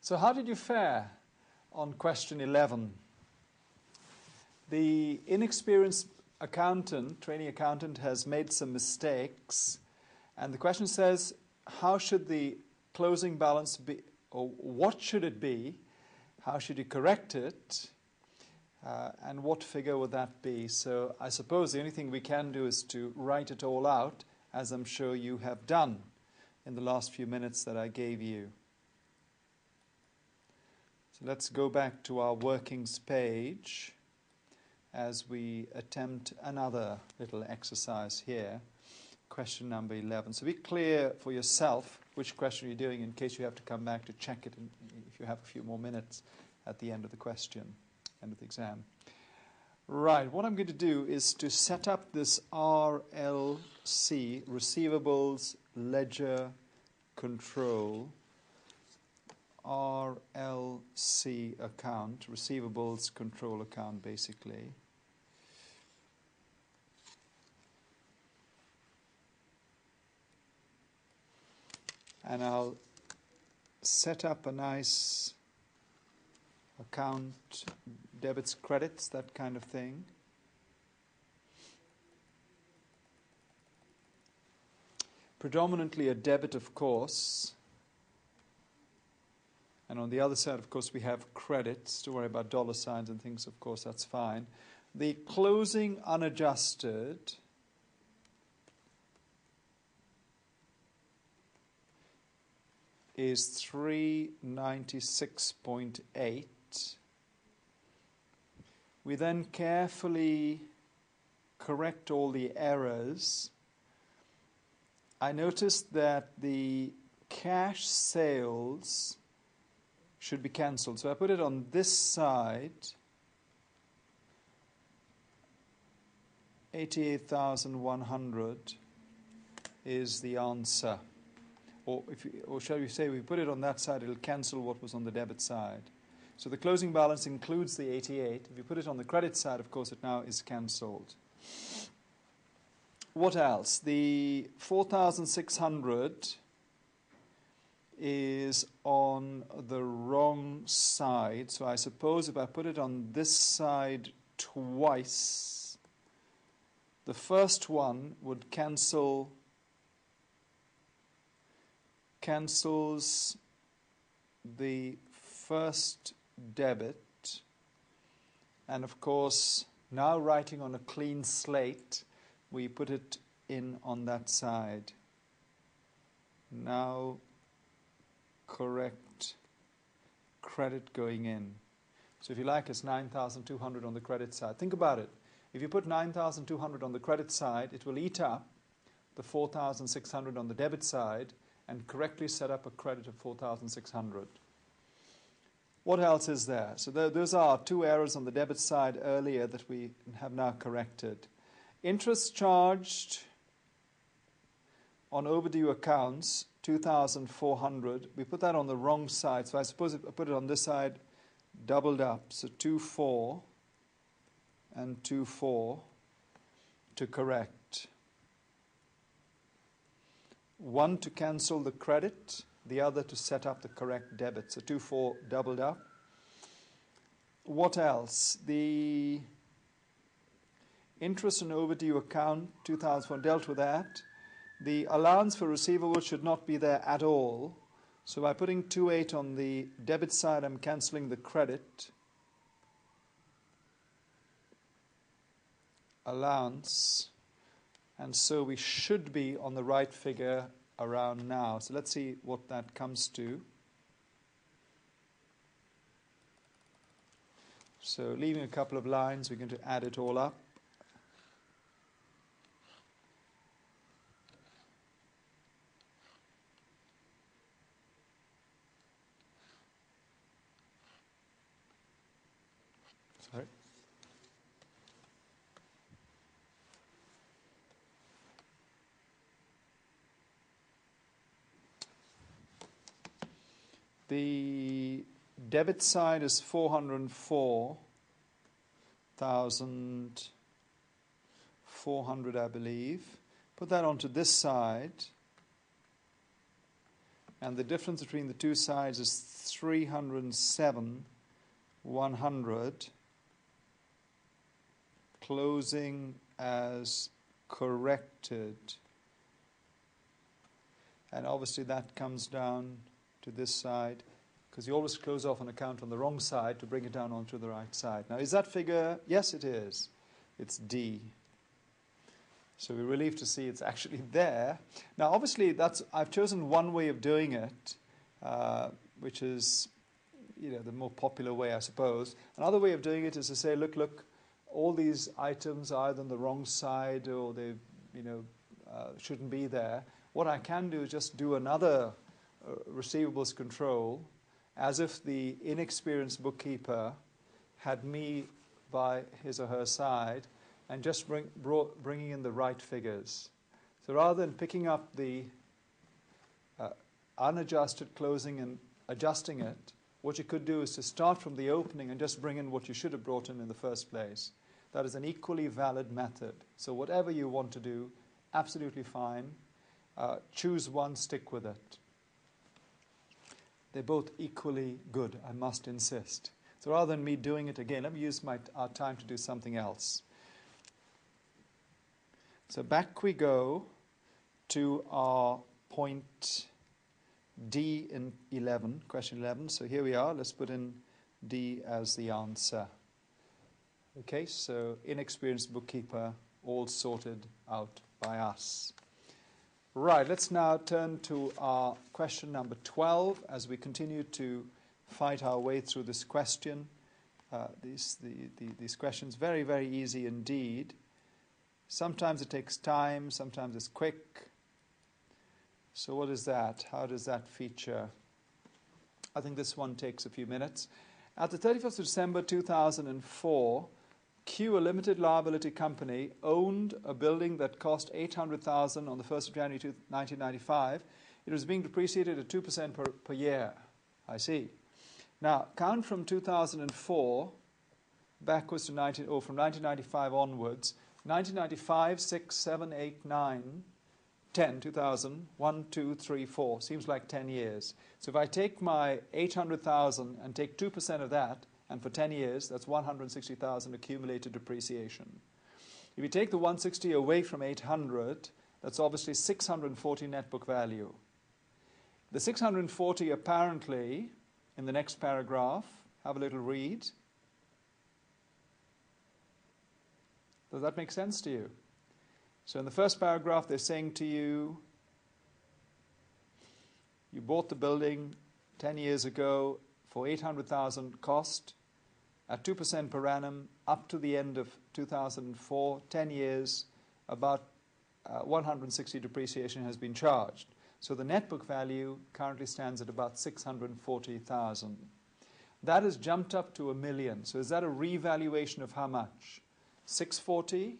So how did you fare on question 11? The inexperienced accountant, trainee accountant, has made some mistakes, and the question says, how should the closing balance be, or what should it be? How should you correct it? And what figure would that be? So I suppose the only thing we can do is to write it all out, as I'm sure you have done in the last few minutes that I gave you. So let's go back to our workings page as we attempt another little exercise here, question number 11. So be clear for yourself which question you're doing in case you have to come back to check it if you have a few more minutes at the end of the question, end of the exam. Right, what I'm going to do is to set up this RLC, Receivables Ledger Control, RLC account, receivables control account basically. And I'll set up a nice account, debits, credits, that kind of thing. Predominantly a debit, of course. And on the other side, of course, we have credits. Don't worry about dollar signs and things, of course, that's fine. The closing unadjusted is 396.8. We then carefully correct all the errors. I noticed that the cash sales should be cancelled. So I put it on this side, 88,100 is the answer. Or shall we say we put it on that side, it'll cancel what was on the debit side. So the closing balance includes the 88. If you put it on the credit side, of course, it now is cancelled. What else? The 4,600 is on the wrong side. So I suppose if I put it on this side twice, the first one would cancels the first debit, and of course now writing on a clean slate we put it in on that side. Now correct credit going in. So if you like, it's 9,200 on the credit side. Think about it. If you put 9,200 on the credit side, it will eat up the 4,600 on the debit side and correctly set up a credit of 4,600. What else is there? So those are two errors on the debit side earlier that we have now corrected. Interest charged on overdue accounts, 2,400. We put that on the wrong side. So I suppose if I put it on this side, doubled up. So 2,4 and 2,4 to correct. One to cancel the credit, the other to set up the correct debit. So 2,4 doubled up. What else? The interest on overdue account, 2,004, dealt with that. The allowance for receivables should not be there at all. So by putting 2,8 on the debit side, I'm cancelling the credit. Allowance. And so we should be on the right figure around now. So let's see what that comes to. So leaving a couple of lines, we're going to add it all up. Sorry. The debit side is 404,400, I believe. Put that onto this side. And the difference between the two sides is 307, 100, closing as corrected. And obviously that comes down to this side, because you always close off an account on the wrong side to bring it down onto the right side. Now, is that figure? Yes, it is. It's D. So we're relieved to see it's actually there. Now, obviously, I've chosen one way of doing it, which is, the more popular way, I suppose. Another way of doing it is to say, look, all these items are either on the wrong side or they, shouldn't be there. What I can do is just do another receivables control, as if the inexperienced bookkeeper had me by his or her side, and just bringing in the right figures. So rather than picking up the unadjusted closing and adjusting it, what you could do is to start from the opening and just bring in what you should have brought in the first place. That is an equally valid method. So whatever you want to do, absolutely fine. Choose one, stick with it. They're both equally good, I must insist. So rather than me doing it again, let me use our time to do something else. So back we go to our point D in 11, question 11. So here we are. Let's put in D as the answer. Okay, so inexperienced bookkeeper, all sorted out by us. Right, let's now turn to our question number 12 as we continue to fight our way through this question. These questions, very, very easy indeed. Sometimes it takes time, sometimes it's quick. So what is that? How does that feature? I think this one takes a few minutes. At the 31st of December 2004, Q, a limited liability company, owned a building that cost $800,000 on the 1st of January 1995. It was being depreciated at 2% per year. I see. Now, count from 2004 backwards to from 1995 onwards. 1995, 6, 7, 8, 9, 10, 2000, 1, 2, 3, 4. Seems like 10 years. So if I take my 800,000 and take 2% of that, and for 10 years, that's 160,000 accumulated depreciation. If you take the 160 away from 800, that's obviously 640 net book value. The 640 apparently, in the next paragraph, have a little read. Does that make sense to you? So in the first paragraph, they're saying to you, you bought the building 10 years ago for 800,000 cost at 2% per annum up to the end of 2004, 10 years, about 160 depreciation has been charged. So the net book value currently stands at about 640,000. That has jumped up to $1 million. So is that a revaluation of how much? 640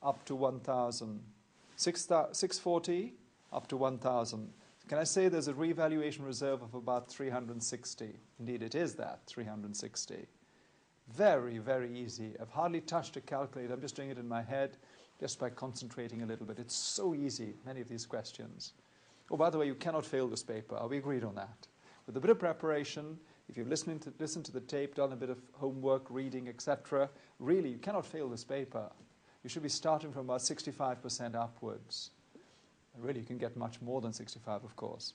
up to 1,000. 640 up to 1,000. Can I say there's a revaluation reserve of about 360? Indeed, it is that, 360. Very, very easy. I've hardly touched a calculator. I'm just doing it in my head, just by concentrating a little bit. It's so easy, many of these questions. Oh, by the way, you cannot fail this paper. Are we agreed on that? With a bit of preparation, if you've listened to the tape, done a bit of homework, reading, etc., really, you cannot fail this paper. You should be starting from about 65% upwards. Really, you can get much more than 65, of course.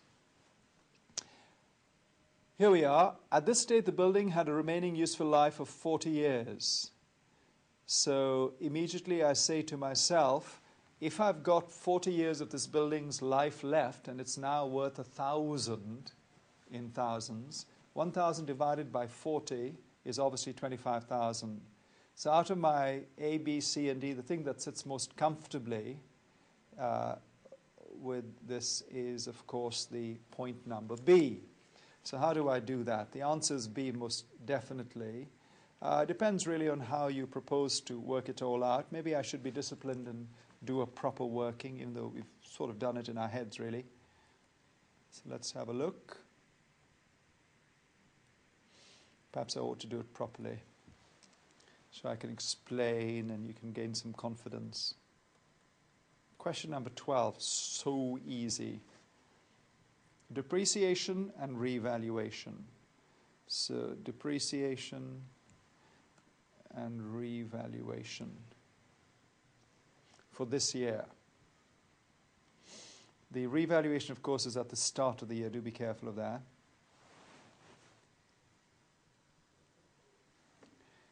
Here we are. At this stage, the building had a remaining useful life of 40 years. So immediately I say to myself, if I've got 40 years of this building's life left, and it's now worth 1,000 in thousands, 1,000 divided by 40 is obviously 25,000. So out of my A, B, C, and D, the thing that sits most comfortably with this is, of course, the point number B. So how do I do that? The answer is B, most definitely. It depends really on how you propose to work it all out. Maybe I should be disciplined and do a proper working, even though we've sort of done it in our heads, really. So let's have a look. Perhaps I ought to do it properly, so I can explain and you can gain some confidence. Question number 12, so easy. depreciation and revaluation. So depreciation and revaluation for this year. The revaluation, of course, is at the start of the year. Do be careful of that.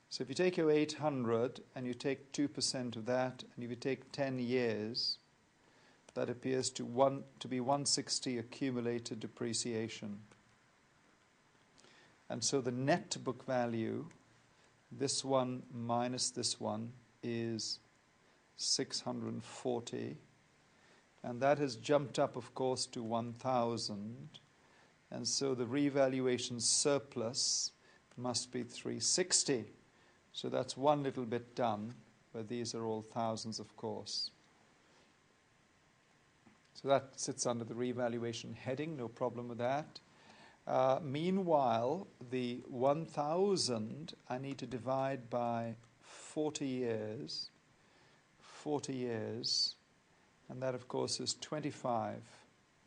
So if you take your 800 and you take 2% of that, and if you take 10 years, that appears to be 160 accumulated depreciation. And so the net book value, this one minus this one, is 640. And that has jumped up, of course, to 1,000. And so the revaluation surplus must be 360. So that's one little bit done, but these are all thousands, of course. So that sits under the revaluation heading, no problem with that. Meanwhile, the 1,000 I need to divide by 40 years, and that, of course, is 25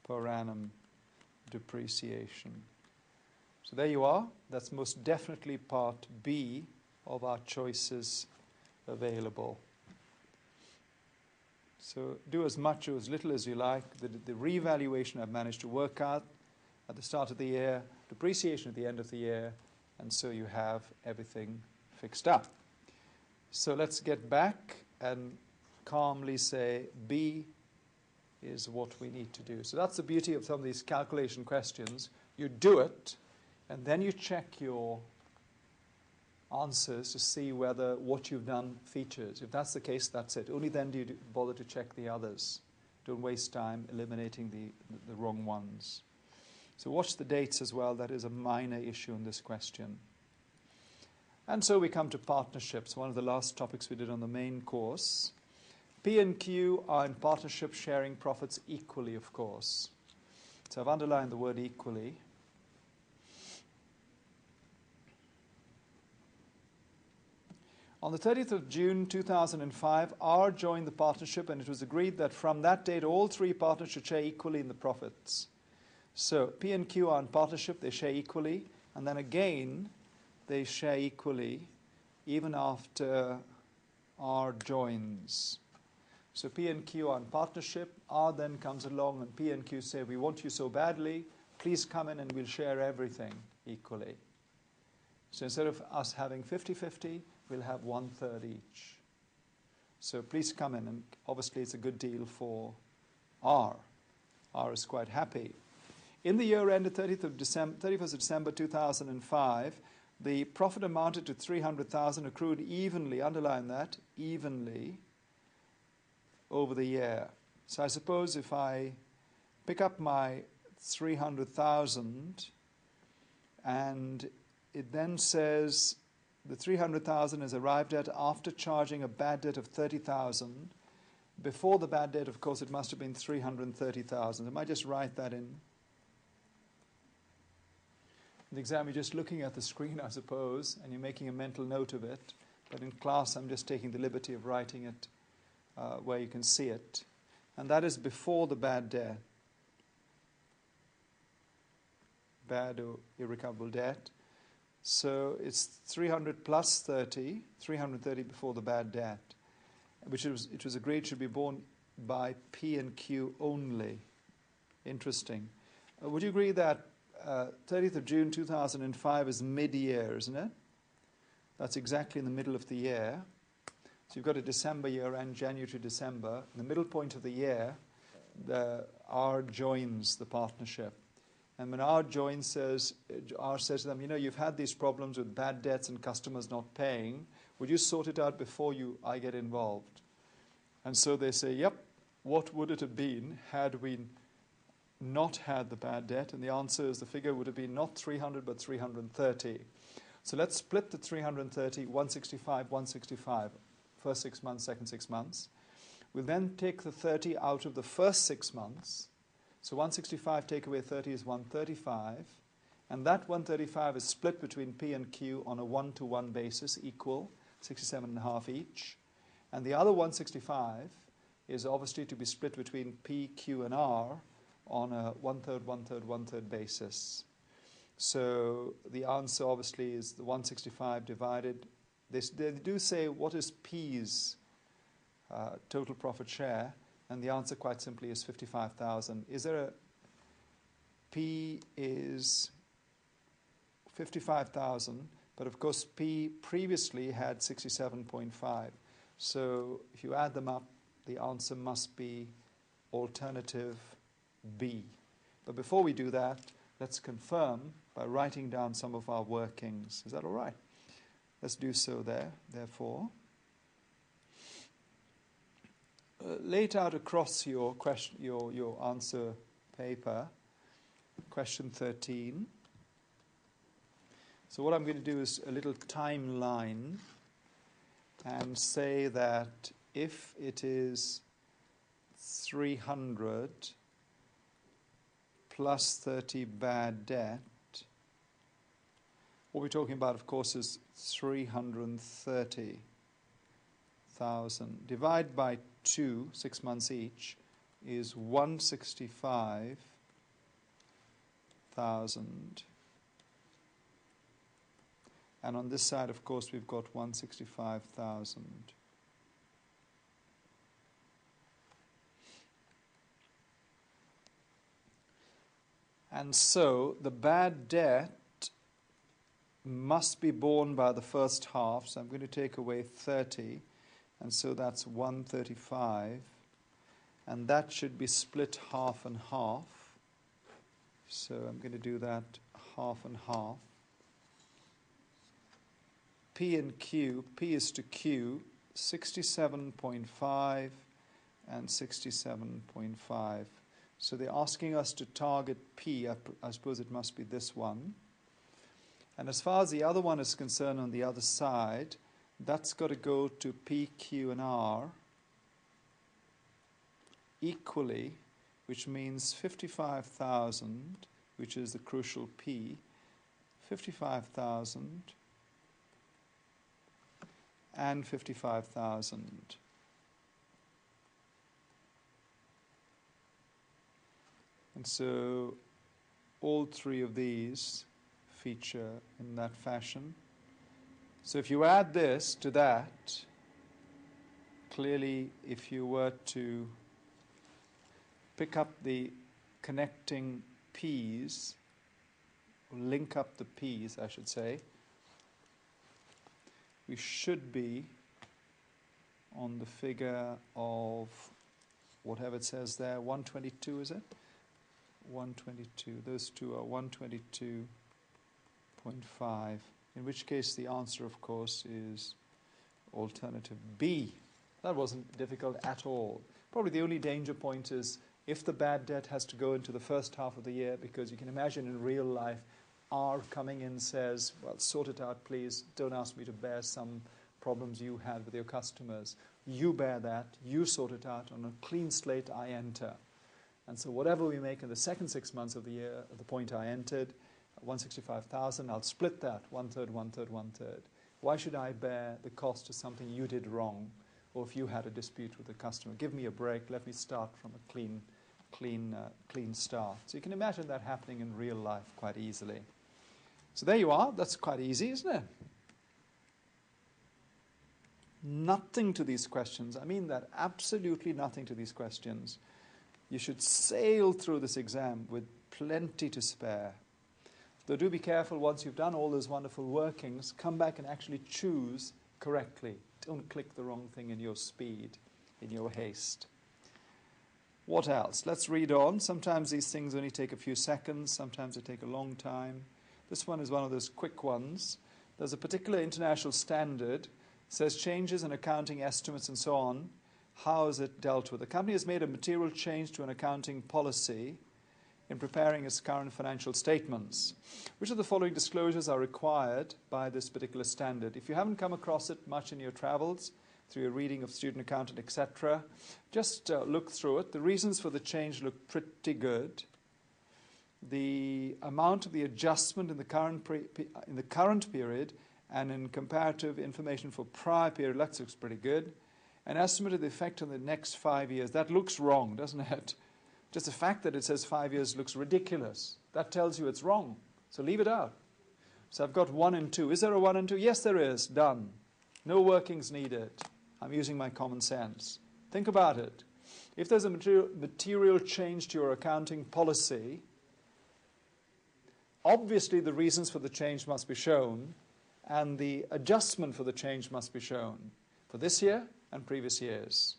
per annum depreciation. So there you are. That's most definitely part B of our choices available. So do as much or as little as you like. The revaluation I've managed to work out at the start of the year, depreciation at the end of the year, and so you have everything fixed up. So let's get back and calmly say B is what we need to do. So that's the beauty of some of these calculation questions. You do it, and then you check your answers to see whether what you've done features. If that's the case, that's it. Only then do you bother to check the others. Don't waste time eliminating the wrong ones. So watch the dates as well. That is a minor issue in this question. And so we come to partnerships, one of the last topics we did on the main course. P and Q are in partnership, sharing profits equally, of course. So I've underlined the word equally. On the 30th of June 2005, R joined the partnership, and it was agreed that from that date all three partners should share equally in the profits. So P and Q are in partnership, they share equally, and then again they share equally even after R joins. So P and Q are in partnership, R then comes along and P and Q say, we want you so badly, please come in and we'll share everything equally. So instead of us having 50-50, we'll have 1/3 each. So please come in, and obviously it's a good deal for R. R is quite happy. In the year ended 31st of December 2005, the profit amounted to 300,000, accrued evenly, underline that, evenly, over the year. So I suppose if I pick up my 300,000 and it then says the 300,000 is arrived at after charging a bad debt of 30,000. Before the bad debt, of course, it must have been 330,000. I might just write that in. In the exam, you're just looking at the screen, I suppose, and you're making a mental note of it. But in class, I'm just taking the liberty of writing it where you can see it. And that is before the bad debt. Bad or irrecoverable debt. So it's 300 plus 30, 330 before the bad debt, which it was agreed should be borne by P and Q only. Interesting. Would you agree that 30th of June 2005 is mid-year, isn't it? That's exactly in the middle of the year. So you've got a December year end, January to December. In the middle point of the year, R joins the partnership. And when R joins, R says to them, you know, you've had these problems with bad debts and customers not paying. Would you sort it out before I get involved? And so they say, yep, what would it have been had we not had the bad debt? And the answer is the figure would have been not 300 but 330. So let's split the 330, 165, 165. First 6 months, second 6 months. We'll then take the 30 out of the first 6 months. So 165 take away 30 is 135. And that 135 is split between P and Q on a 1-to-1 basis, equal, 67.5 each. And the other 165 is obviously to be split between P, Q, and R on a one-third, one-third, one-third basis. So the answer obviously is the 165 divided. They do say what is P's total profit share, and the answer quite simply is 55,000. Is there a P is 55,000, but of course P previously had 67.5. So if you add them up, the answer must be alternative B. But before we do that, let's confirm by writing down some of our workings. Is that all right? Let's do so there, therefore. Lay it out across your question, your answer paper, question 13. So what I'm going to do is a little timeline and say that if it is 300 plus 30 bad debt, what we're talking about, of course, is 330,000. Divide by 2, 6 months each, is 165,000. And on this side, of course, we've got 165,000. And so the bad debt must be borne by the first half. So I'm going to take away 30. And so that's 135. And that should be split half and half. So I'm going to do that half and half. P and Q, P is to Q, 67.5 and 67.5. So they're asking us to target P. I suppose it must be this one. And as far as the other one is concerned on the other side, that's got to go to P, Q, and R equally, which means 55,000, which is the crucial P, 55,000 and 55,000. And so all three of these feature in that fashion. So if you add this to that, clearly if you were to pick up the connecting P's, link up the P's, I should say, we should be on the figure of whatever it says there, 122, is it? 122. Those two are 122.5, in which case the answer, of course, is alternative B. That wasn't difficult at all. Probably the only danger point is if the bad debt has to go into the first half of the year, because you can imagine in real life, R coming in says, well, sort it out, please. Don't ask me to bear some problems you had with your customers. You bear that. You sort it out. On a clean slate, I enter. And so whatever we make in the second 6 months of the year, at the point I entered, 165,000, I'll split that, one-third, one-third, one-third. Why should I bear the cost of something you did wrong, or if you had a dispute with the customer? Give me a break. Let me start from a clean start. So you can imagine that happening in real life quite easily. So there you are. That's quite easy, isn't it? Nothing to these questions. I mean that, absolutely nothing to these questions. You should sail through this exam with plenty to spare. Though do be careful, once you've done all those wonderful workings, come back and actually choose correctly. Don't click the wrong thing in your speed, in your haste. What else? Let's read on. Sometimes these things only take a few seconds. Sometimes they take a long time. This one is one of those quick ones. There's a particular international standard. It says changes in accounting estimates and so on. How is it dealt with? The company has made a material change to an accounting policy in preparing its current financial statements. Which of the following disclosures are required by this particular standard? If you haven't come across it much in your travels, through your reading of student accountant, etc., just look through it. The reasons for the change look pretty good. The amount of the adjustment in the current period and in comparative information for prior period, that looks pretty good. An estimate of the effect on the next 5 years, that looks wrong, doesn't it? Just the fact that it says 5 years looks ridiculous. That tells you it's wrong. So leave it out. So I've got 1 and 2. Is there a 1 and 2? Yes, there is. Done. No workings needed. I'm using my common sense. Think about it. If there's a material change to your accounting policy, obviously the reasons for the change must be shown, and the adjustment for the change must be shown for this year and previous years.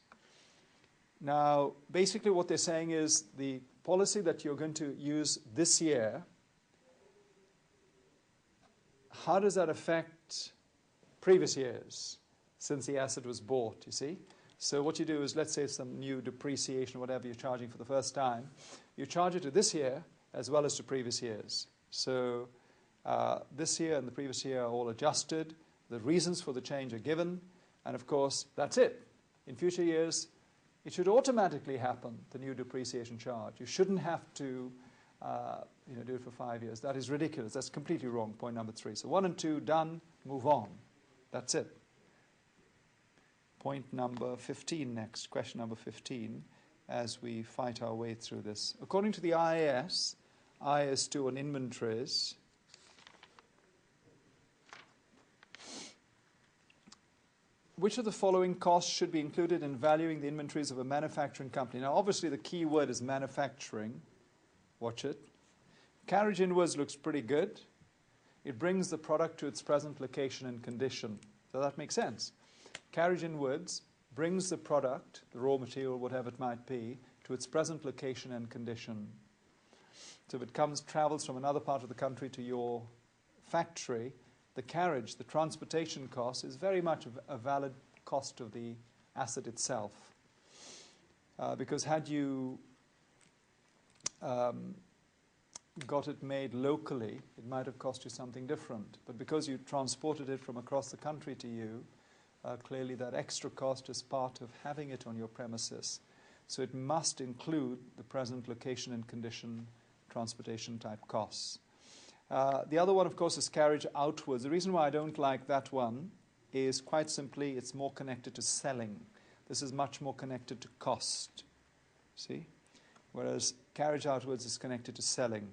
Now, basically what they're saying is the policy that you're going to use this year, how does that affect previous years since the asset was bought, you see? So what you do is, let's say some new depreciation, whatever you're charging for the first time, you charge it to this year as well as to previous years. So this year and the previous year are all adjusted, the reasons for the change are given, and of course, that's it. In future years, it should automatically happen, the new depreciation charge. You shouldn't have to do it for 5 years. That is ridiculous. That's completely wrong, point number 3. So 1 and 2, done, move on. That's it. Point number 15 next, question number 15, as we fight our way through this. According to the IAS2 on inventories, which of the following costs should be included in valuing the inventories of a manufacturing company? Now, obviously, the key word is manufacturing. Watch it. Carriage inwards looks pretty good. It brings the product to its present location and condition. So that makes sense. Carriage inwards brings the product, the raw material, whatever it might be, to its present location and condition. So if it travels from another part of the country to your factory, the carriage, the transportation cost is very much a valid cost of the asset itself. Because had you got it made locally, it might have cost you something different. But because you transported it from across the country to you, clearly that extra cost is part of having it on your premises. So it must include the present location and condition transportation type costs. The other one, of course, is carriage outwards. The reason why I don't like that one is quite simply it's more connected to selling. This is much more connected to cost. See? Whereas carriage outwards is connected to selling.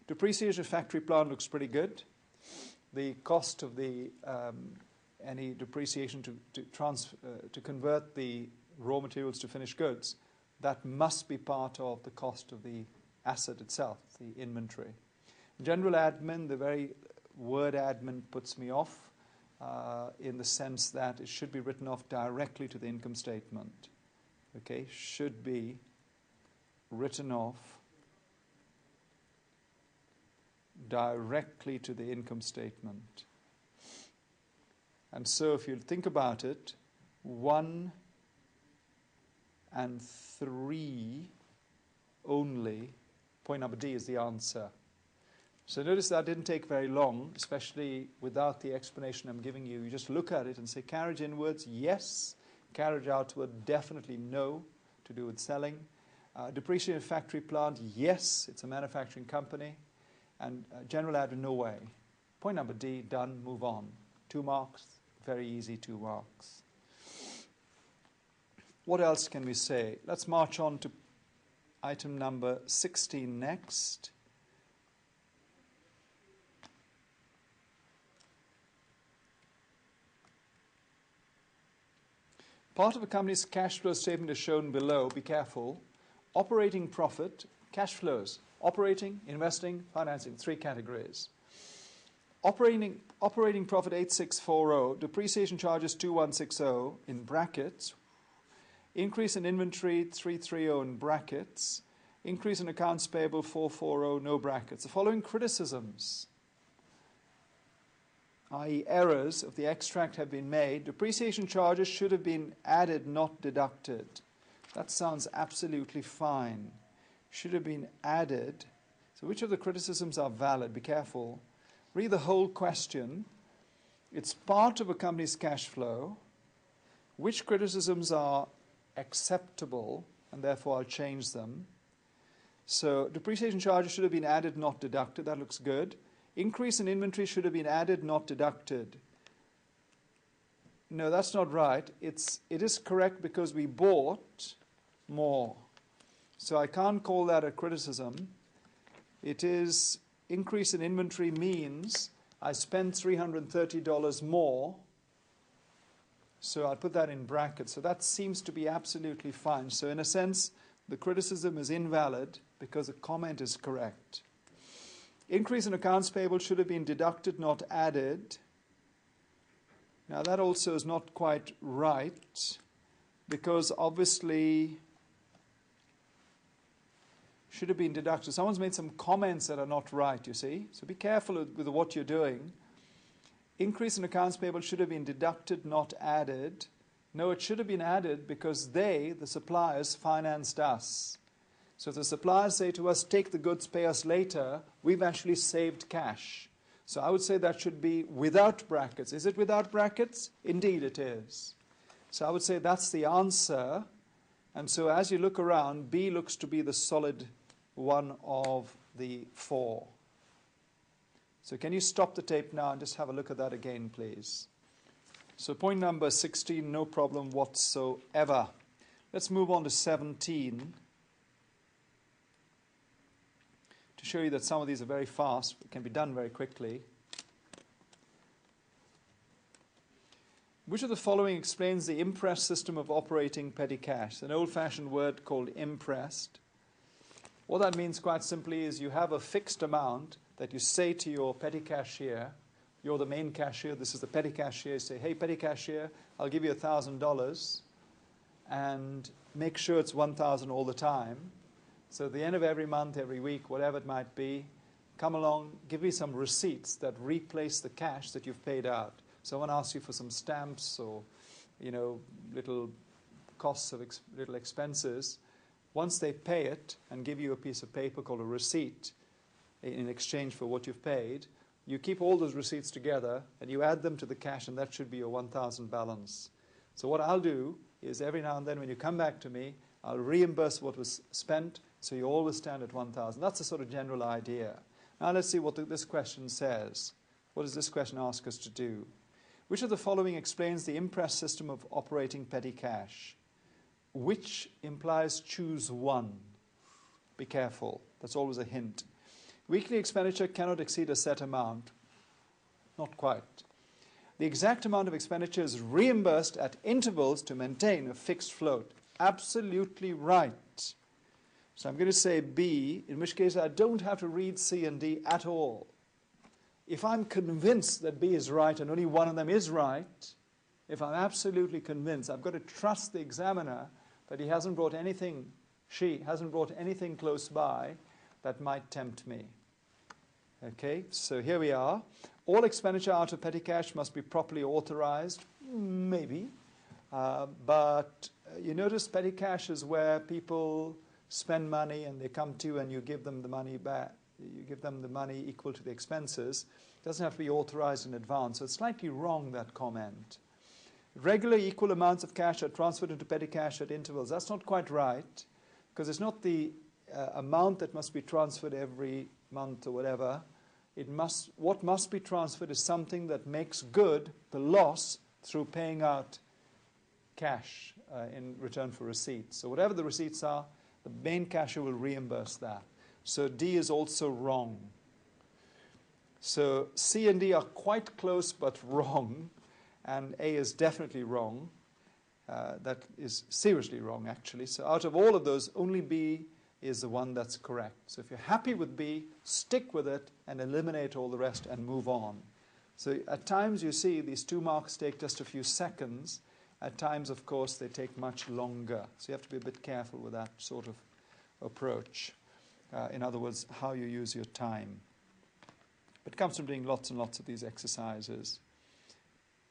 Depreciation of factory plant looks pretty good. The cost of the any depreciation to convert the raw materials to finished goods, that must be part of the cost of the asset itself, the inventory. General admin, the very word admin puts me off in the sense that it should be written off directly to the income statement. Okay, should be written off directly to the income statement. And so if you think about it, 1 and 3 only, point number D is the answer. So notice that didn't take very long, especially without the explanation I'm giving you. You just look at it and say carriage inwards, yes. Carriage outward, definitely no, to do with selling. Depreciated factory plant, yes, it's a manufacturing company. And general admin, no way. Point number D, done, move on. 2 marks, very easy, 2 marks. What else can we say? Let's march on to item number 16 next. Part of a company's cash flow statement is shown below. Be careful. Operating profit, cash flows. Operating, investing, financing, 3 categories. Operating profit 8640, depreciation charges 2160 in brackets, increase in inventory 330 in brackets, increase in accounts payable 440, no brackets. The following criticisms, i.e. errors of the extract, have been made. Depreciation charges should have been added, not deducted. That sounds absolutely fine. Should have been added. So which of the criticisms are valid? Be careful. Read the whole question. It's part of a company's cash flow. Which criticisms are acceptable, and therefore I'll change them. So depreciation charges should have been added, not deducted. That looks good. Increase in inventory should have been added, not deducted. No, that's not right. It is correct because we bought more. So I can't call that a criticism. It is increase in inventory means I spent $330 more. So I'll put that in brackets. So that seems to be absolutely fine. So in a sense, the criticism is invalid because the comment is correct. Increase in accounts payable should have been deducted, not added. Now that also is not quite right because obviously should have been deducted. Someone's made some comments that are not right, you see. So be careful with what you're doing. Increase in accounts payable should have been deducted, not added. No, it should have been added because they, the suppliers, financed us. So if the suppliers say to us, take the goods, pay us later, we've actually saved cash. So I would say that should be without brackets. Is it without brackets? Indeed it is. So I would say that's the answer. And so as you look around, B looks to be the solid one of the four. So can you stop the tape now and just have a look at that again, please? So point number 16, no problem whatsoever. Let's move on to 17 to show you that some of these are very fast, but can be done very quickly. Which of the following explains the imprest system of operating petty cash? An old-fashioned word called imprest. What that means quite simply is you have a fixed amount that you say to your petty cashier, you're the main cashier, this is the petty cashier, you say, hey, petty cashier, I'll give you $1,000 and make sure it's $1,000 all the time. So at the end of every month, every week, whatever it might be, come along, give me some receipts that replace the cash that you've paid out. Someone asks you for some stamps or, little costs of little expenses. Once they pay it and give you a piece of paper called a receipt in exchange for what you've paid, you keep all those receipts together and you add them to the cash, and that should be your 1,000 balance. So what I'll do is every now and then when you come back to me, I'll reimburse what was spent, so you always stand at 1,000. That's the sort of general idea. Now let's see what this question says. What does this question ask us to do? Which of the following explains the imprest system of operating petty cash? Which implies choose one. Be careful. That's always a hint. Weekly expenditure cannot exceed a set amount. Not quite. The exact amount of expenditure is reimbursed at intervals to maintain a fixed float. Absolutely right. So I'm going to say B, in which case I don't have to read C and D at all. If I'm convinced that B is right and only one of them is right, if I'm absolutely convinced, I've got to trust the examiner that he hasn't brought anything, she hasn't brought anything close by that might tempt me. Okay, so here we are. All expenditure out of petty cash must be properly authorized. Maybe. But you notice petty cash is where people spend money and they come to you and you give them the money back. You give them the money equal to the expenses. It doesn't have to be authorized in advance. So it's slightly wrong, that comment. Regular equal amounts of cash are transferred into petty cash at intervals. That's not quite right, because it's not the amount that must be transferred every month or whatever. What must be transferred is something that makes good the loss through paying out cash in return for receipts. So whatever the receipts are, the main cashier will reimburse that. So D is also wrong. So C and D are quite close but wrong, and A is definitely wrong. That is seriously wrong, actually. So out of all of those, only B is the one that's correct. So if you're happy with B, stick with it and eliminate all the rest and move on. So at times you see these 2 marks take just a few seconds. At times, of course, they take much longer. So you have to be a bit careful with that sort of approach. In other words, how you use your time. But it comes from doing lots and lots of these exercises.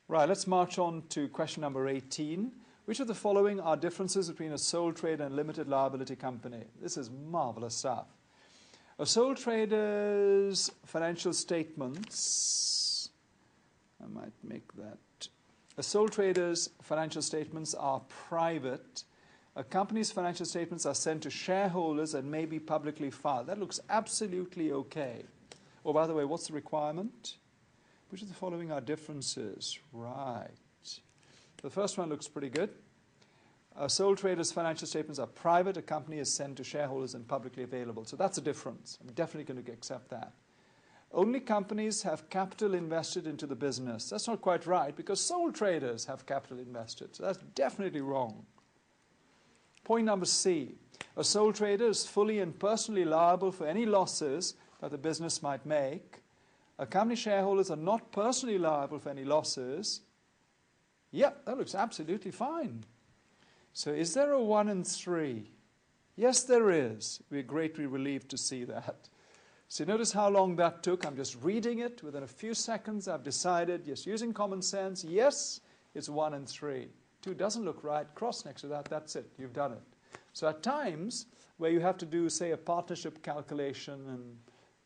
Right, let's march on to question number 18. Which of the following are differences between a sole trader and limited liability company? This is marvelous stuff. A sole trader's financial statements, I might make that. A sole trader's financial statements are private. A company's financial statements are sent to shareholders and may be publicly filed. That looks absolutely okay. Oh, by the way, what's the requirement? Which of the following are differences? Right. The first one looks pretty good. Sole traders' financial statements are private. A company is sent to shareholders and publicly available. So that's a difference. I'm definitely going to accept that. Only companies have capital invested into the business. That's not quite right because sole traders have capital invested. So that's definitely wrong. Point number C. A sole trader is fully and personally liable for any losses that the business might make. A company shareholders are not personally liable for any losses. Yep, that looks absolutely fine. So is there a 1 and 3? Yes, there is. We're greatly relieved to see that. So notice how long that took. I'm just reading it. Within a few seconds, I've decided, yes, using common sense, yes, it's 1 and 3. 2 doesn't look right. Cross next to that. That's it. You've done it. So at times where you have to do, say, a partnership calculation and,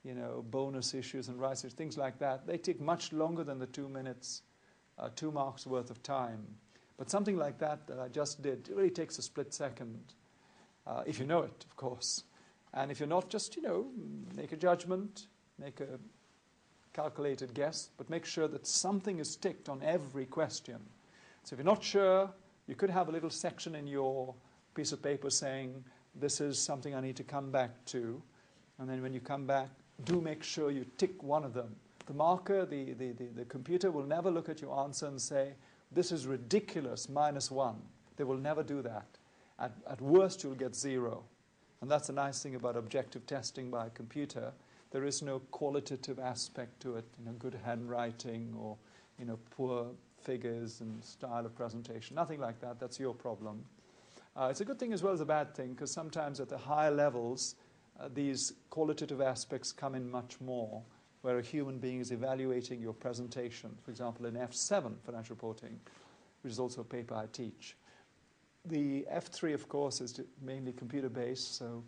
you know, bonus issues and rights issues, things like that, they take much longer than the 2 minutes, 2 marks worth of time. But something like that that I just did, it really takes a split second, if you know it, of course. And if you're not, just, you know, make a judgment, make a calculated guess, but make sure that something is ticked on every question. So if you're not sure, you could have a little section in your piece of paper saying, this is something I need to come back to. And then when you come back, do make sure you tick one of them. The marker, the computer will never look at your answer and say, this is ridiculous, -1. They will never do that. At worst, you'll get 0. And that's the nice thing about objective testing by a computer. There is no qualitative aspect to it, you know, good handwriting or, you know, poor figures and style of presentation. Nothing like that. That's your problem. It's a good thing as well as a bad thing, because sometimes at the higher levels, these qualitative aspects come in much more, where a human being is evaluating your presentation. For example, in F7, financial reporting, which is also a paper I teach. The F3, of course, is mainly computer-based, so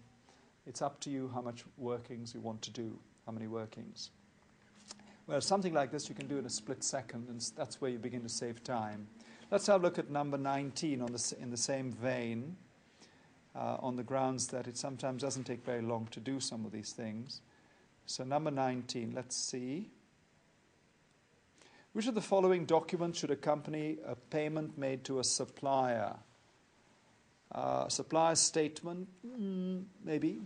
it's up to you how much workings you want to do, how many workings. Well, something like this you can do in a split second, and that's where you begin to save time. Let's have a look at number 19 in the same vein, on the grounds that it sometimes doesn't take very long to do some of these things. So number 19, let's see. Which of the following documents should accompany a payment made to a supplier? Supplier statement, maybe.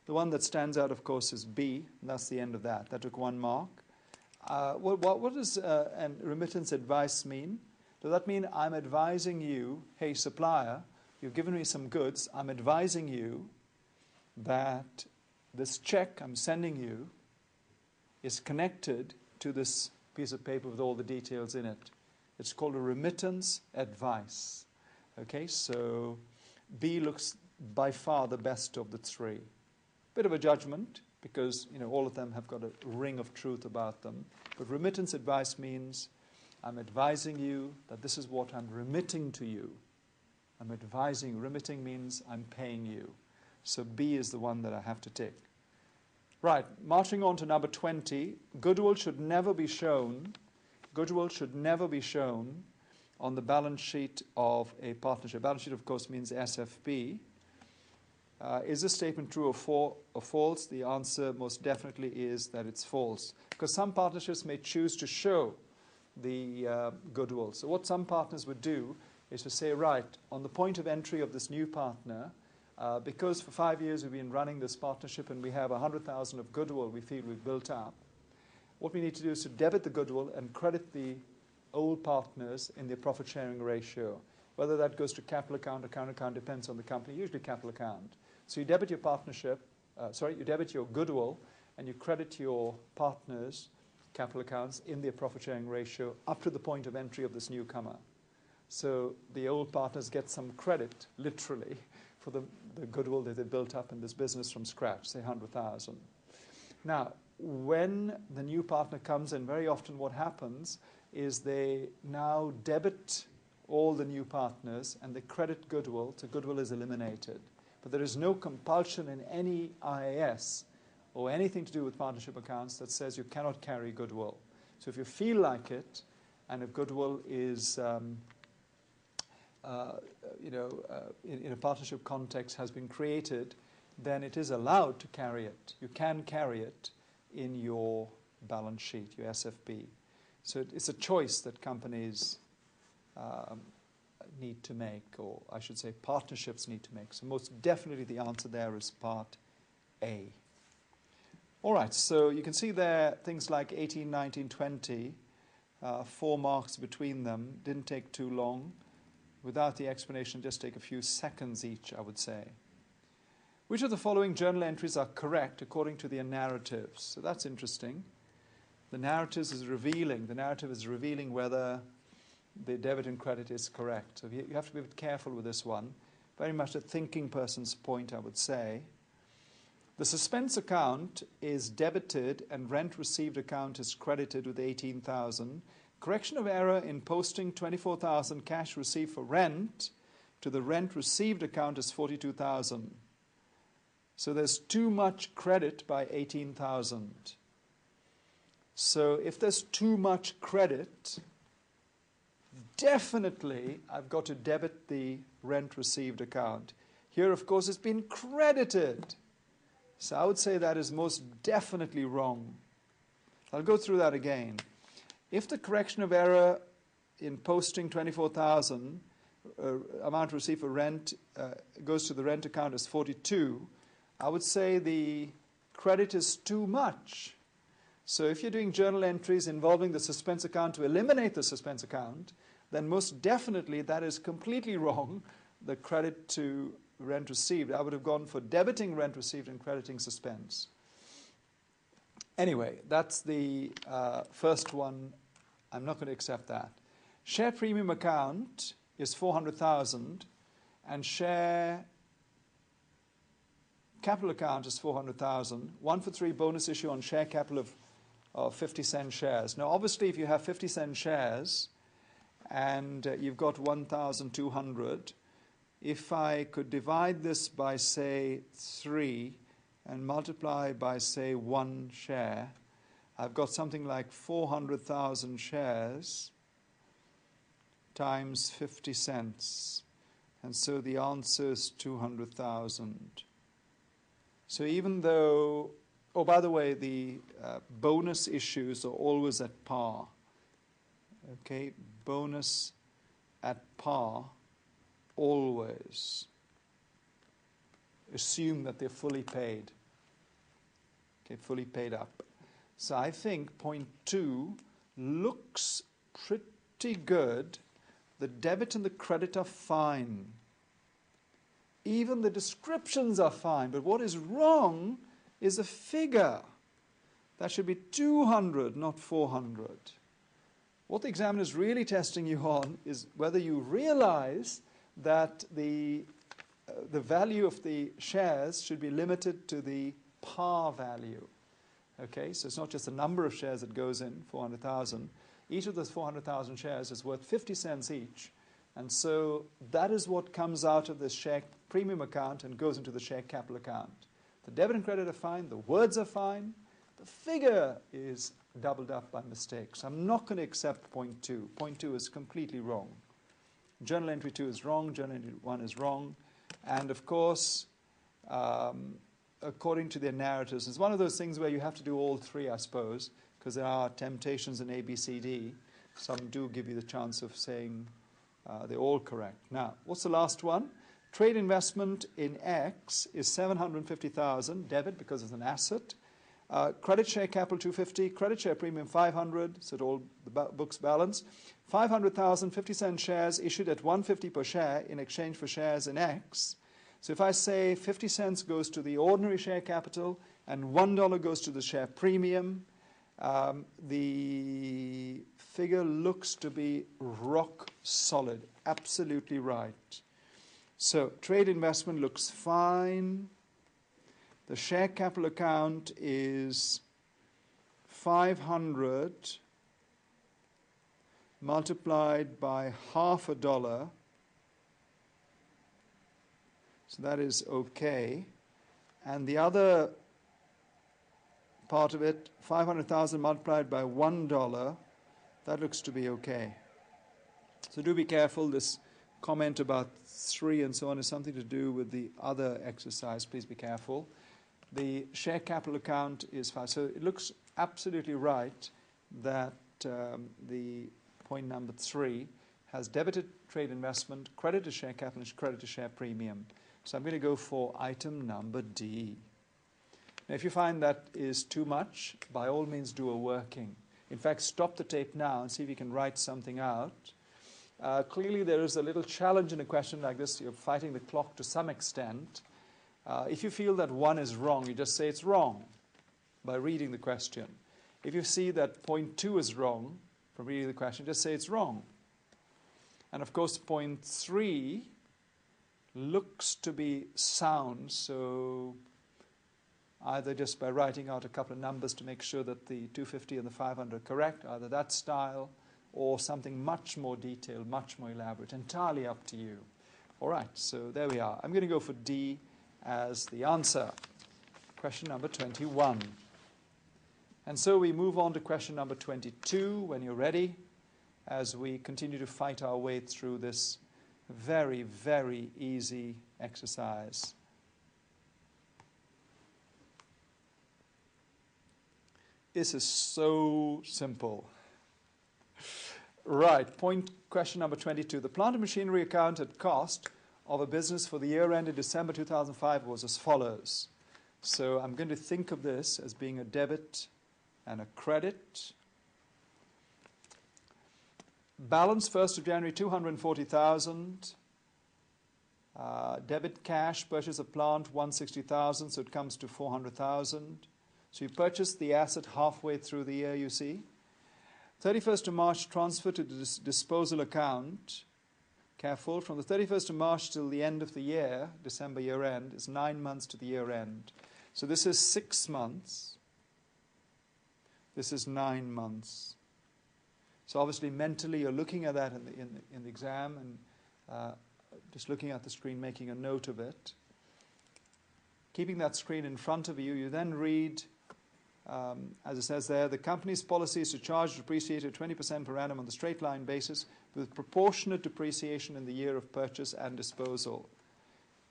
The one that stands out, of course, is B, and that's the end of that. That took 1 mark. What does remittance advice mean? Does that mean I'm advising you, hey, supplier, you've given me some goods, I'm advising you that this check I'm sending you is connected to this piece of paper with all the details in it. It's called a remittance advice. Okay, so B looks by far the best of the 3. Bit of a judgment, because, you know, all of them have got a ring of truth about them. But remittance advice means I'm advising you that this is what I'm remitting to you. I'm advising. Remitting means I'm paying you. So B is the one that I have to tick. Right, marching on to number 20. Goodwill should never be shown. Goodwill should never be shown on the balance sheet of a partnership. Balance sheet, of course, means SFP. Is this statement true or false? The answer most definitely is that it's false, because some partnerships may choose to show the goodwill. So what some partners would do is to say, right, on the point of entry of this new partner, because for 5 years we've been running this partnership and we have 100,000 of goodwill we feel we've built up, what we need to do is to debit the goodwill and credit the old partners in their profit sharing ratio. Whether that goes to capital account or current account depends on the company, usually capital account. So you debit your you debit your goodwill and you credit your partners' capital accounts in their profit sharing ratio up to the point of entry of this newcomer. So the old partners get some credit, literally, for the goodwill that they built up in this business from scratch, say 100,000. Now, when the new partner comes in, very often what happens is they now debit all the new partners and they credit goodwill, so goodwill is eliminated. But there is no compulsion in any IAS or anything to do with partnership accounts that says you cannot carry goodwill. So if you feel like it, and if goodwill is, in a partnership context has been created, then it is allowed to carry it. You can carry it in your balance sheet, your SFP. So it's a choice that companies need to make, or I should say partnerships need to make. So most definitely the answer there is part A. All right, so you can see there things like 18, 19, 20, 4 marks between them, didn't take too long. Without the explanation, just take a few seconds each, I would say. Which of the following journal entries are correct according to their narratives? So that's interesting. The narrative is revealing whether the debit and credit is correct. So you have to be a bit careful with this one. Very much a thinking person's point, I would say. The suspense account is debited and rent received account is credited with 18,000. Correction of error in posting 24,000 cash received for rent to the rent received account is 42,000. So there's too much credit by 18,000. So if there's too much credit, definitely I've got to debit the rent received account. Here, of course, it's been credited. So I would say that is most definitely wrong. I'll go through that again. If the correction of error in posting 24,000 amount received for rent goes to the rent account as 42, I would say the credit is too much. So if you're doing journal entries involving the suspense account to eliminate the suspense account, then most definitely that is completely wrong, the credit to rent received. I would have gone for debiting rent received and crediting suspense. Anyway, that's the first one. I'm not going to accept that. Share premium account is 400,000 and share capital account is 400,000. 1 for 3 bonus issue on share capital of 50-cent shares. Now, obviously, if you have 50-cent shares and you've got 1,200, if I could divide this by, say, 3 and multiply by, say, 1 share, I've got something like 400,000 shares times 50 cents. And so the answer is 200,000. So even though, oh, by the way, the bonus issues are always at par. Okay, bonus at par. Always assume that they're fully paid. Okay, fully paid up. So I think point 2 looks pretty good. The debit and the credit are fine. Even the descriptions are fine. But what is wrong is a figure. That should be 200, not 400. What the examiner is really testing you on is whether you realize that the value of the shares should be limited to the par value. Okay, so it's not just the number of shares that goes in, 400,000. Each of those 400,000 shares is worth 50 cents each. And so that is what comes out of this share premium account and goes into the share capital account. The debit and credit are fine, the words are fine, the figure is doubled up by mistake. So I'm not going to accept point 2. Point 2 is completely wrong. Journal entry 2 is wrong, journal entry 1 is wrong. And of course, according to their narratives, it's one of those things where you have to do all 3, I suppose, because there are temptations in A, B, C, D. Some do give you the chance of saying they're all correct. Now, what's the last one? Trade investment in X is 750,000, debit because it's an asset. Credit share capital 250, credit share premium 500, so it all the books balance. 500,000 50-cent shares issued at 150 per share in exchange for shares in X. So if I say 50 cents goes to the ordinary share capital and $1 goes to the share premium, the figure looks to be rock solid, absolutely right. So trade investment looks fine. The share capital account is 500 multiplied by $0.50. So that is okay. And the other part of it, 500,000 multiplied by $1, that looks to be okay. So do be careful. This comment about 3 and so on is something to do with the other exercise. Please be careful. The share capital account is 5. So it looks absolutely right that the point number 3 has debited trade investment, credited share capital, and credited share premium. So I'm going to go for item number D. Now, if you find that is too much, by all means do a working. In fact, stop the tape now and see if you can write something out. Clearly, there is a little challenge in a question like this. You're fighting the clock to some extent. If you feel that one is wrong, you just say it's wrong by reading the question. If you see that point 2 is wrong from reading the question, just say it's wrong. And of course, point 3 looks to be sound, so either just by writing out a couple of numbers to make sure that the 250 and the 500 are correct, either that style or something much more detailed, much more elaborate, entirely up to you. All right, so there we are. I'm going to go for D as the answer. Question number 21. And so we move on to question number 22 when you're ready, as we continue to fight our way through this very, very easy exercise. This is so simple. Right, question number 22. The plant and machinery account at cost of a business for the year ended December 2005 was as follows. So I'm going to think of this as being a debit and a credit. Balance 1st of January, 240,000. Debit cash, purchase of plant, 160,000, so it comes to 400,000. So you purchased the asset halfway through the year, you see. 31st of March, transfer to the disposal account. Careful, from the 31st of March till the end of the year, December year end, is 9 months to the year end. So this is 6 months. This is 9 months. So obviously mentally you're looking at that in the exam and just looking at the screen, making a note of it. Keeping that screen in front of you, you then read, as it says there, the company's policy is to charge depreciated 20% per annum on the straight line basis with proportionate depreciation in the year of purchase and disposal.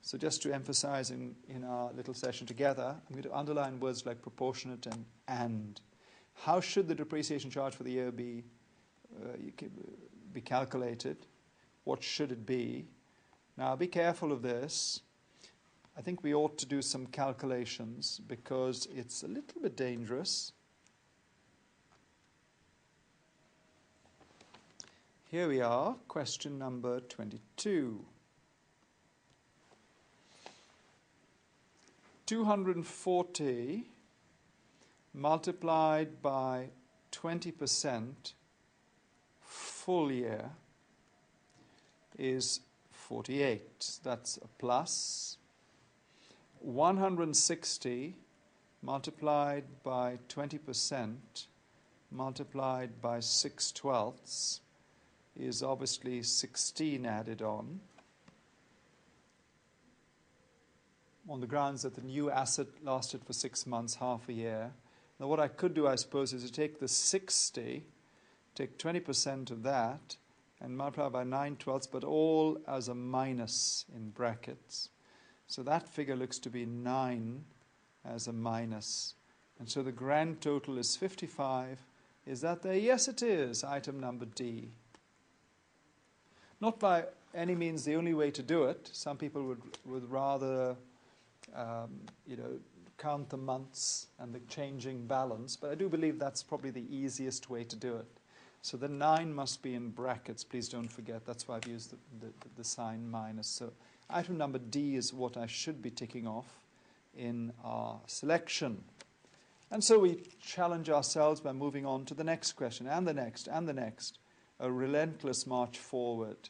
So just to emphasize in our little session together, I'm going to underline words like proportionate and. How should the depreciation charge for the year be calculated? What should it be? Now be careful of this. I think we ought to do some calculations because it's a little bit dangerous. Here we are, question number 22. 240 multiplied by 20% full year is 48. That's a plus. 160 multiplied by 20% multiplied by 6/12 is obviously 16 added on the grounds that the new asset lasted for 6 months, half a year. Now what I could do, I suppose, is to take the 60, take 20% of that, and multiply by 9/12, but all as a minus in brackets. So that figure looks to be 9 as a minus. And so the grand total is 55. Is that there? Yes, it is. Item number D. Not by any means the only way to do it. Some people would rather, count the months and the changing balance. But I do believe that's probably the easiest way to do it. So the 9 must be in brackets. Please don't forget. That's why I've used the sign minus. So item number D is what I should be ticking off in our selection. And so we challenge ourselves by moving on to the next question, and the next, and the next. A relentless march forward.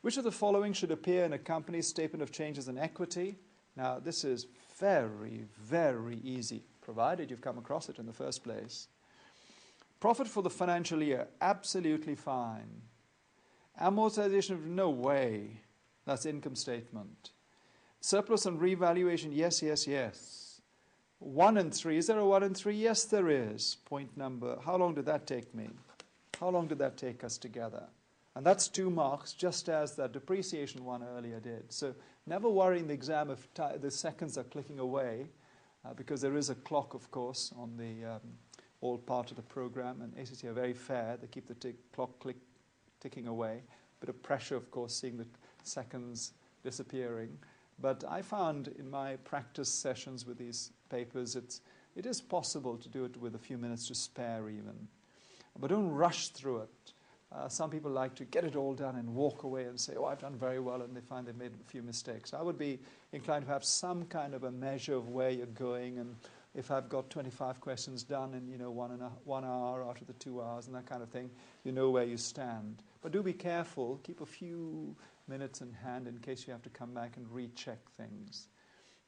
Which of the following should appear in a company's statement of changes in equity? Now, this is very, very easy, provided you've come across it in the first place. Profit for the financial year, absolutely fine. Amortization of no way. That's income statement. Surplus and revaluation, yes, yes, yes. 1 and 3, is there a 1 and 3? Yes, there is. Point number, how long did that take me? How long did that take us together? And that's 2 marks, just as that depreciation one earlier did. So never worry in the exam if the seconds are clicking away, because there is a clock, of course, on the all part of the program. And ACT are very fair. They keep the clock ticking away. Bit of pressure, of course, seeing the seconds disappearing. But I found in my practice sessions with these papers, it is possible to do it with a few minutes to spare even. But don't rush through it. Some people like to get it all done and walk away and say, oh, I've done very well, and they find they've made a few mistakes. I would be inclined to have some kind of a measure of where you're going, and if I've got 25 questions done in 1 hour out of the 2 hours and that kind of thing, you know where you stand. But do be careful. Keep a few minutes in hand in case you have to come back and recheck things.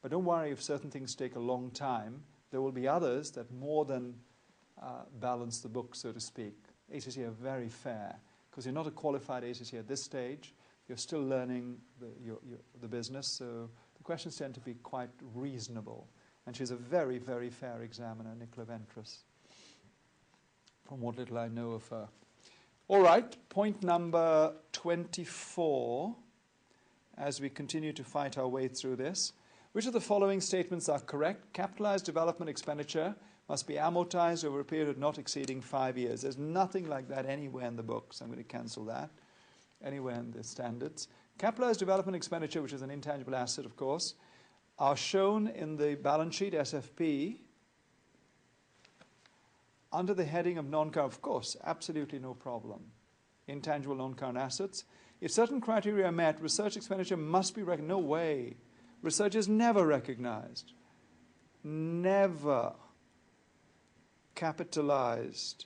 But don't worry if certain things take a long time. There will be others that more than balance the book, so to speak. ACC are very fair because you're not a qualified ACC at this stage. You're still learning the business, so the questions tend to be quite reasonable. And she's a very, very fair examiner, Nicola Ventris, from what little I know of her. All right, point number 24, as we continue to fight our way through this. Which of the following statements are correct? Capitalized development expenditure must be amortized over a period not exceeding 5 years. There's nothing like that anywhere in the book, so I'm going to cancel that. Anywhere in the standards. Capitalized development expenditure, which is an intangible asset, of course, are shown in the balance sheet, SFP, under the heading of non-current. Of course, absolutely no problem. Intangible non-current assets. If certain criteria are met, research expenditure must be recognized. No way. Research is never recognized. Never capitalized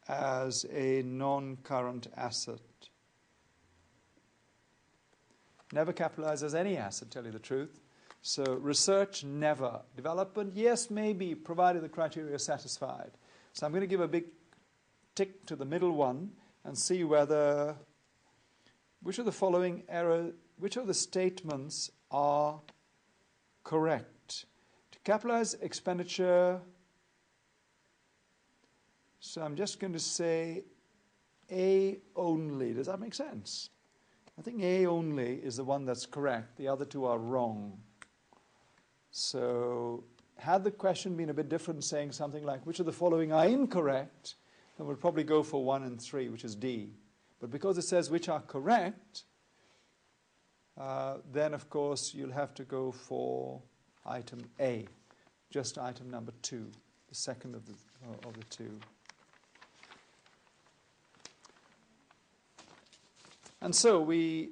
as a non-current asset. Never capitalized as any asset, tell you the truth. So research, never. Development, yes, maybe, provided the criteria are satisfied. So I'm going to give a big tick to the middle one and see whether, which of the following which of the statements are correct. To capitalize expenditure, so I'm just going to say A only. Does that make sense? I think A only is the one that's correct. The other two are wrong. So had the question been a bit different, saying something like, which of the following are incorrect, then we'll probably go for 1 and 3, which is D. But because it says which are correct, then, of course, you'll have to go for item A, just item number 2, the second of the two. And so we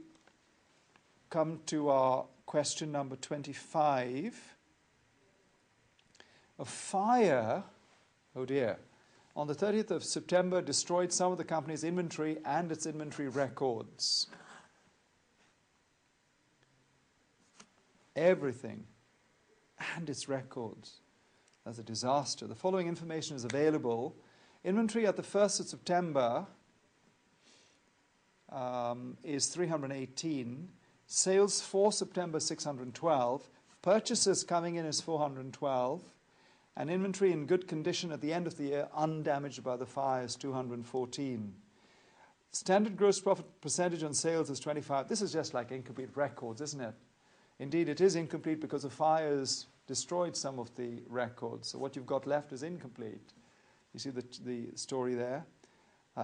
come to our question number 25. A fire, oh dear, on the 30th of September destroyed some of the company's inventory and its inventory records. Everything and its records. That's a disaster. The following information is available. Inventory at the 1st of September is 318. Sales for September 612. Purchases coming in is 412. And inventory in good condition at the end of the year, undamaged by the fire, is 214. Standard gross profit percentage on sales is 25. This is just like incomplete records, isn't it? Indeed, it is incomplete because the fires destroyed some of the records. So what you've got left is incomplete. You see the story there?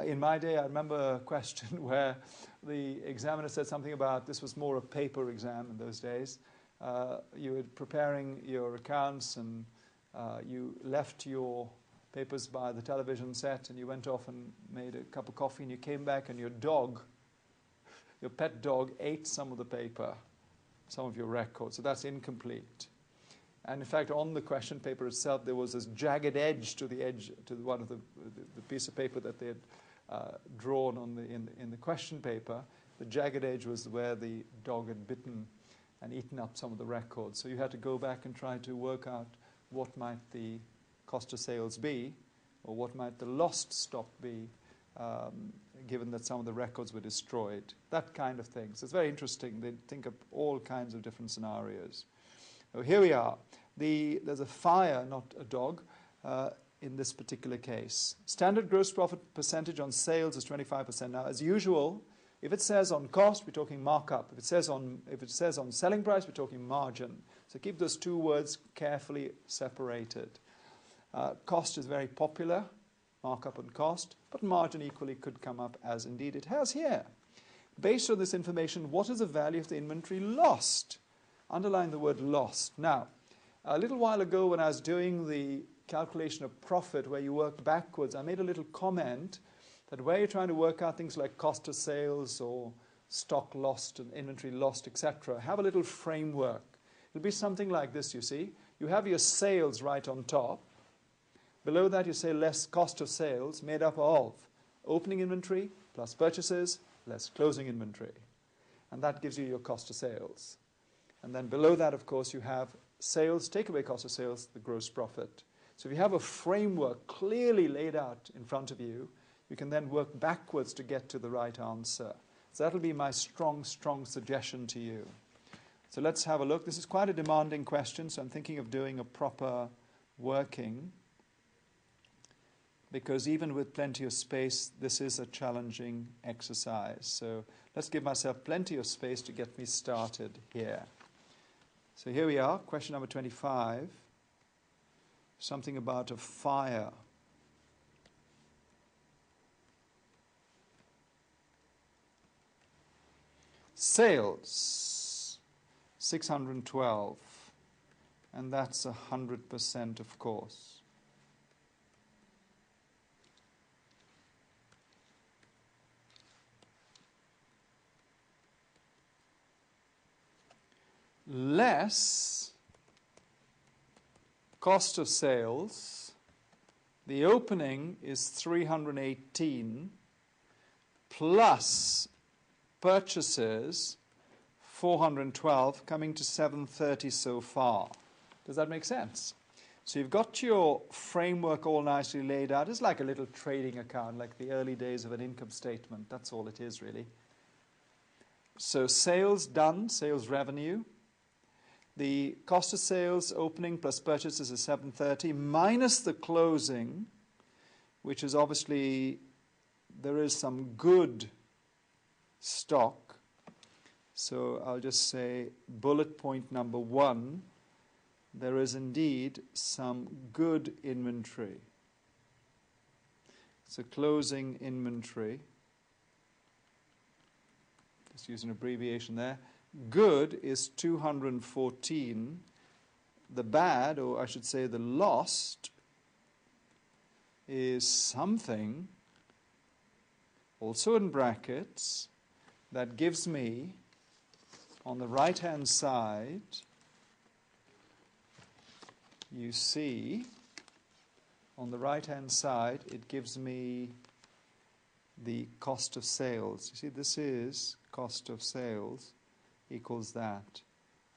In my day, I remember a question where the examiner said something about, this was more a paper exam in those days. You were preparing your accounts and you left your papers by the television set and you went off and made a cup of coffee and you came back and your dog, your pet dog, ate some of the paper, some of your records. So that's incomplete. And in fact, on the question paper itself, there was this jagged edge to the edge, to one of the piece of paper that they had drawn on in the question paper. The jagged edge was where the dog had bitten and eaten up some of the records. So you had to go back and try to work out what might the cost of sales be, or what might the lost stock be, given that some of the records were destroyed. That kind of thing. So it's very interesting. They think of all kinds of different scenarios. So here we are. There's a fire, not a dog, in this particular case. Standard gross profit percentage on sales is 25%. Now, as usual, if it says on cost, we're talking markup. If it says on selling price, we're talking margin. So keep those two words carefully separated. Cost is very popular markup on cost, but margin equally could come up as indeed it has here. Based on this information, what is the value of the inventory lost? Underline the word lost. Now, a little while ago when I was doing the calculation of profit where you work backwards, I made a little comment that where you're trying to work out things like cost of sales or stock lost and inventory lost, etc., have a little framework. It'll be something like this, you see. You have your sales right on top. Below that you say less cost of sales made up of opening inventory plus purchases less closing inventory. And that gives you your cost of sales. And then below that, of course, you have sales, take away cost of sales, the gross profit. So if you have a framework clearly laid out in front of you, you can then work backwards to get to the right answer. So that'll be my strong suggestion to you. So let's have a look. This is quite a demanding question, so I'm thinking of doing a proper working, because even with plenty of space, this is a challenging exercise. So let's give myself plenty of space to get me started here. So here we are, question number 25, something about a fire. Sales, 612, and that's 100%, of course. Less cost of sales, the opening is 318, plus purchases 412, coming to 730 so far. Does that make sense? So you've got your framework all nicely laid out. It's like a little trading account, like the early days of an income statement. That's all it is, really. So sales done, sales revenue. The cost of sales opening plus purchases is 730 minus the closing, which is obviously, there is some good stock. So I'll just say bullet point number 1, there is indeed some good inventory. So closing inventory, just use an abbreviation there. Good is 214. The bad, or I should say the lost, is something, also in brackets, that gives me, on the right-hand side, you see, on the right-hand side, it gives me the cost of sales. You see, this is cost of sales equals that.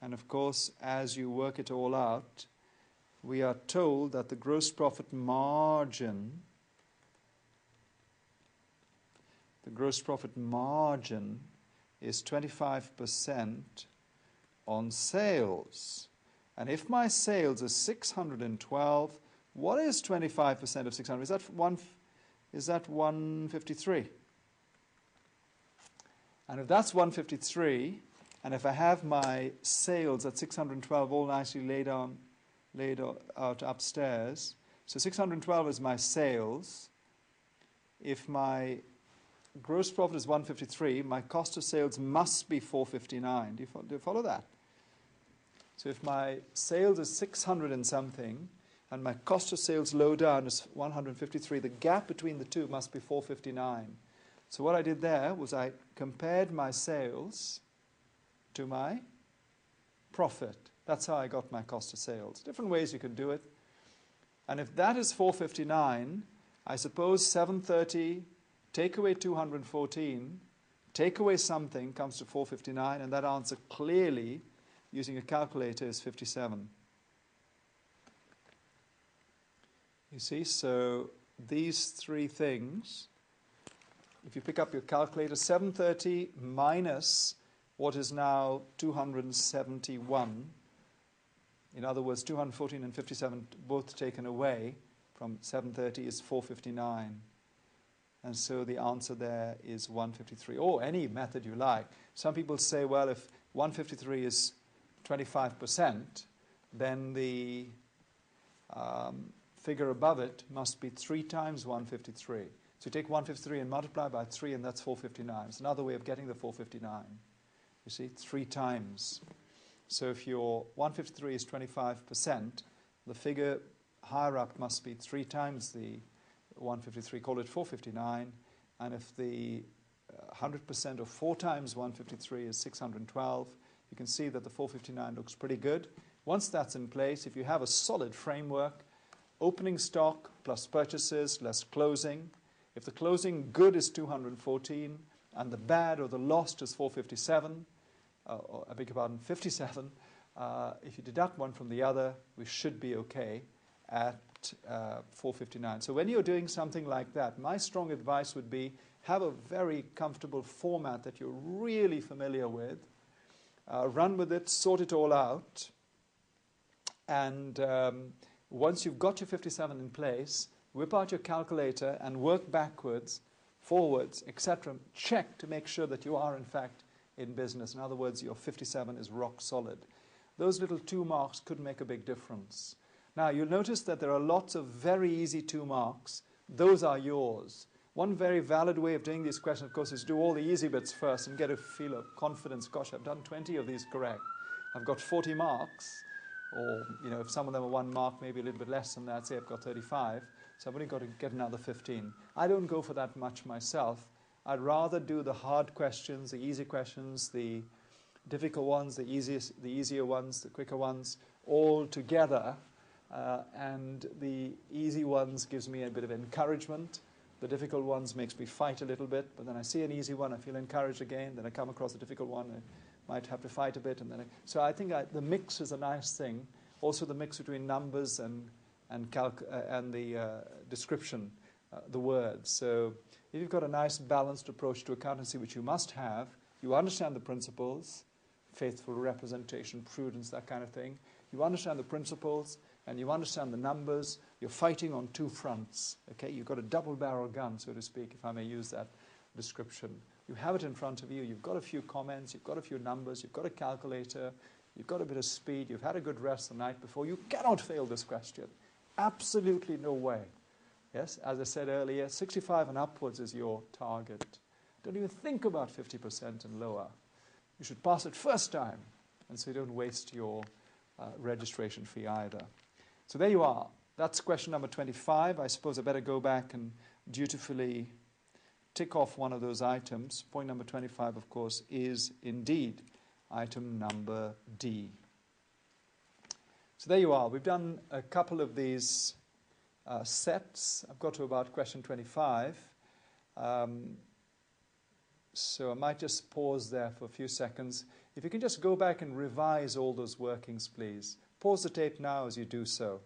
And of course, as you work it all out, we are told that the gross profit margin, is 25% on sales. And if my sales is 612, what is 25% of 600? Is that 153? And if that's 153, and if I have my sales at 612 all nicely laid out upstairs, so 612 is my sales. If my gross profit is 153, my cost of sales must be 459. Do you follow that? So if my sales is 600 and something, and my cost of sales low down is 153, the gap between the two must be 459. So what I did there was I compared my sales to my profit. That's how I got my cost of sales. Different ways you can do it. And if that is 459, I suppose 730, take away 214, take away something, comes to 459, and that answer clearly, using a calculator, is 57. You see, so these three things, if you pick up your calculator, 730 minus what is now 271, in other words, 214 and 57 both taken away from 730 is 459. And so the answer there is 153, or any method you like. Some people say, well, if 153 is 25%, then the figure above it must be 3 times 153. So you take 153 and multiply by 3, and that's 459. It's another way of getting the 459. You see, 3 times. So if your 153 is 25%, the figure higher up must be 3 times the 153, call it 459. And if the 100% of 4 times 153 is 612, you can see that the 459 looks pretty good. Once that's in place, if you have a solid framework, opening stock plus purchases less closing. If the closing good is 214 and the bad or the lost is 457, or I beg your pardon, 57, if you deduct one from the other, we should be okay at 459. So when you're doing something like that, my strong advice would be have a very comfortable format that you're really familiar with, run with it, sort it all out, and once you've got your 57 in place, whip out your calculator and work backwards, forwards, etc. Check to make sure that you are, in fact, in business. In other words, your 57 is rock solid. Those little 2 marks could make a big difference. Now, you'll notice that there are lots of very easy 2 marks. Those are yours. One very valid way of doing these questions, of course, is do all the easy bits first and get a feel of confidence. Gosh, I've done 20 of these correct. I've got 40 marks. Or, you know, if some of them are 1 mark, maybe a little bit less than that, say I've got 35, so I've only got to get another 15. I don't go for that much myself. I'd rather do the hard questions, the easy questions, the difficult ones, the easier ones, the quicker ones, all together. And the easy ones gives me a bit of encouragement. The difficult ones makes me fight a little bit, but then I see an easy one, I feel encouraged again, then I come across a difficult one, might have to fight a bit, and then so I think the mix is a nice thing. Also, the mix between numbers and the description, the words. So, if you've got a nice balanced approach to accountancy, which you must have, you understand the principles, faithful representation, prudence, that kind of thing. You understand the principles, and you understand the numbers. You're fighting on 2 fronts. Okay, you've got a double-barrel gun, so to speak, if I may use that description. You have it in front of you, you've got a few comments, you've got a few numbers, you've got a calculator, you've got a bit of speed, you've had a good rest the night before. You cannot fail this question. Absolutely no way. Yes, as I said earlier, 65 and upwards is your target. Don't even think about 50% and lower. You should pass it first time, and so you don't waste your registration fee either. So there you are. That's question number 25. I suppose I better go back and dutifully tick off one of those items. Point number 25, of course, is indeed item number D. So there you are. We've done a couple of these sets. I've got to about question 25. So I might just pause there for a few seconds. If you can just go back and revise all those workings, please. Pause the tape now as you do so.